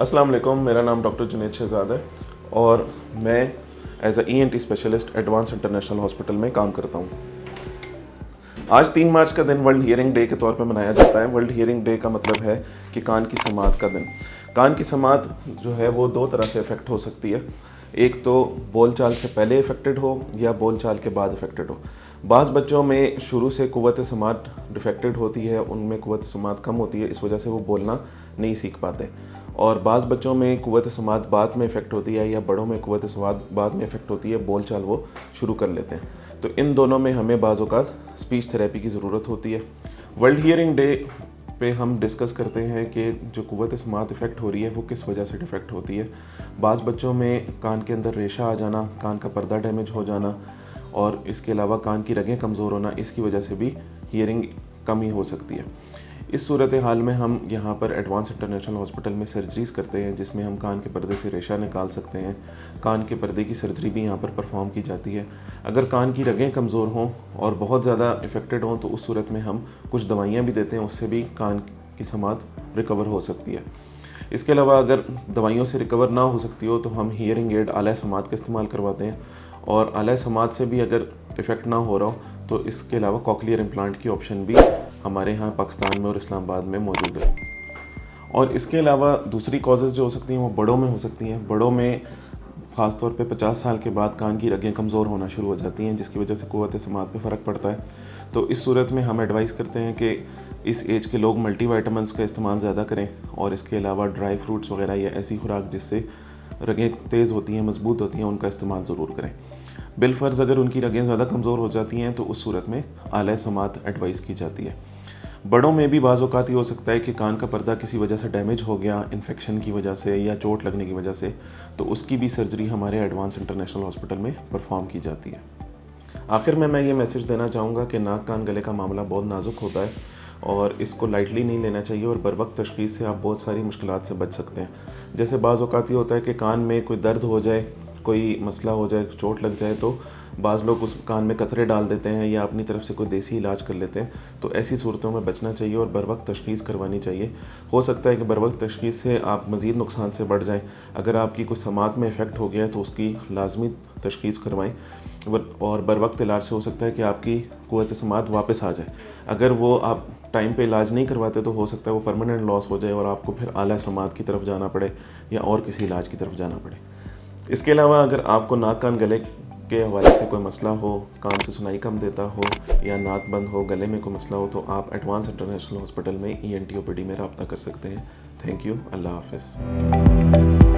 अस्सलाम वालेकुम, मेरा नाम डॉक्टर जुनैद शहजाद है और मैं as a ENT specialist advance international hospital में काम करता हूँ। आज 3 मार्च का दिन वर्ल्ड हियरिंग डे के तौर पे मनाया जाता है। वर्ल्ड हियरिंग डे का मतलब है कि कान की समात का दिन। कान की समात जो है वो 2 तरह से इफ़ेक्ट हो सकती है। एक तो बोलचाल से पहले इफ़ेक्टेड हो या बोलचाल के बाद इफ़ेक्टेड हो। बाज़ बच्चों में शुरू से क़ुव्वत समात डिफेक्टेड होती है, उनमें क़ुव्वत समात कम होती है, इस वजह से वो बोलना नहीं सीख पाते। और बाज़ बच्चों में क़ुव्वत समात बाद में इफ़ेक्ट होती है या बड़ों में क़ुव्वत समात बाद में इफ़ेक्ट होती है, बोलचाल वो शुरू कर लेते हैं। तो इन दोनों में हमें बाज़ औक़ात स्पीच थेरेपी की ज़रूरत होती है। वर्ल्ड हियरिंग डे पे हम डिस्कस करते हैं कि जो क़ुव्वत समात इफ़ेक्ट हो रही है वो किस वजह से डिफेक्ट होती है। बाज़ बच्चों में कान के अंदर रेशा आ जाना, कान का पर्दा डैमेज हो जाना और इसके अलावा कान की रगें कमज़ोर होना, इसकी वजह से भी हियरिंग कमी हो सकती है। इस सूरत हाल में हम यहाँ पर एडवांस इंटरनेशनल हॉस्पिटल में सर्जरीज़ करते हैं, जिसमें हम कान के पर्दे से रेशा निकाल सकते हैं। कान के पर्दे की सर्जरी भी यहाँ पर परफॉर्म की जाती है। अगर कान की रगें कमज़ोर हों और बहुत ज़्यादा इफ़ेक्टेड हों तो उस सूरत में हम कुछ दवाइयाँ भी देते हैं, उससे भी कान की समात रिकवर हो सकती है। इसके अलावा अगर दवाइयों से रिकवर ना हो सकती हो तो हम हियरिंग एड आला समात का इस्तेमाल करवाते हैं और आला समात से भी अगर इफ़ेक्ट ना हो रहा हो तो इसके अलावा कॉकलियर इम्प्लांट की ऑप्शन भी हमारे यहाँ पाकिस्तान में और इस्लामाबाद में मौजूद है। और इसके अलावा दूसरी कॉजेज़ जो हो सकती हैं वो बड़ों में हो सकती हैं। बड़ों में ख़ास तौर पे 50 साल के बाद कान की रगें कमज़ोर होना शुरू हो जाती हैं, जिसकी वजह से क़ुव्वत समात पे फ़र्क पड़ता है। तो इस सूरत में हम एडवाइस करते हैं कि इस एज के लोग मल्टीविटामिन्स का इस्तेमाल ज़्यादा करें और इसके अलावा ड्राई फ्रूट्स वगैरह या ऐसी खुराक जिससे रगें तेज़ होती हैं, मजबूत होती हैं, उनका इस्तेमाल ज़रूर करें। बिलफ़र्ज़ अगर उनकी रगें ज़्यादा कमज़ोर हो जाती हैं तो उस सूरत में आला समात एडवाइस की जाती है। बड़ों में भी बाज़ औक़ात ये हो सकता है कि कान का पर्दा किसी वजह से डैमेज हो गया, इन्फेक्शन की वजह से या चोट लगने की वजह से, तो उसकी भी सर्जरी हमारे एडवांस इंटरनेशनल हॉस्पिटल में परफॉर्म की जाती है। आखिर में मैं ये मैसेज देना चाहूँगा कि नाक कान गले का मामला बहुत नाजुक होता है और इसको लाइटली नहीं लेना चाहिए और बर वक्त तशख़ीस से आप बहुत सारी मुश्किलात से बच सकते हैं। जैसे बाज़ औक़ात ये होता है कि कान में कोई दर्द हो जाए, कोई मसला हो जाए, चोट लग जाए तो बाज़ लोग उस कान में कतरे डाल देते हैं या अपनी तरफ से कोई देसी इलाज कर लेते हैं। तो ऐसी सूरतों में बचना चाहिए और बर वक्त तशख़ीस करवानी चाहिए। हो सकता है कि बर वक्त तशख़ीस से आप मज़ीद नुकसान से बढ़ जाएँ। अगर आपकी कोई समात में इफ़ेक्ट हो गया है तो उसकी लाजमी तशख़ीस करवाएँ और बर वक्त इलाज से हो सकता है कि आपकी क़ुव्वत समात वापस आ जाए। अगर वो आप टाइम पे इलाज नहीं करवाते तो हो सकता है वो परमानेंट लॉस हो जाए और आपको फिर आला समात की तरफ जाना पड़े या और किसी इलाज की तरफ जाना पड़े। इसके अलावा अगर आपको नाक कान गले के हवाले से कोई मसला हो, कान से सुनाई कम देता हो या नाक बंद हो, गले में कोई मसला हो तो आप एडवांस इंटरनेशनल हॉस्पिटल में ENT OPD में रब्ता कर सकते हैं। Thank you. अल्लाह हाफ़िज़।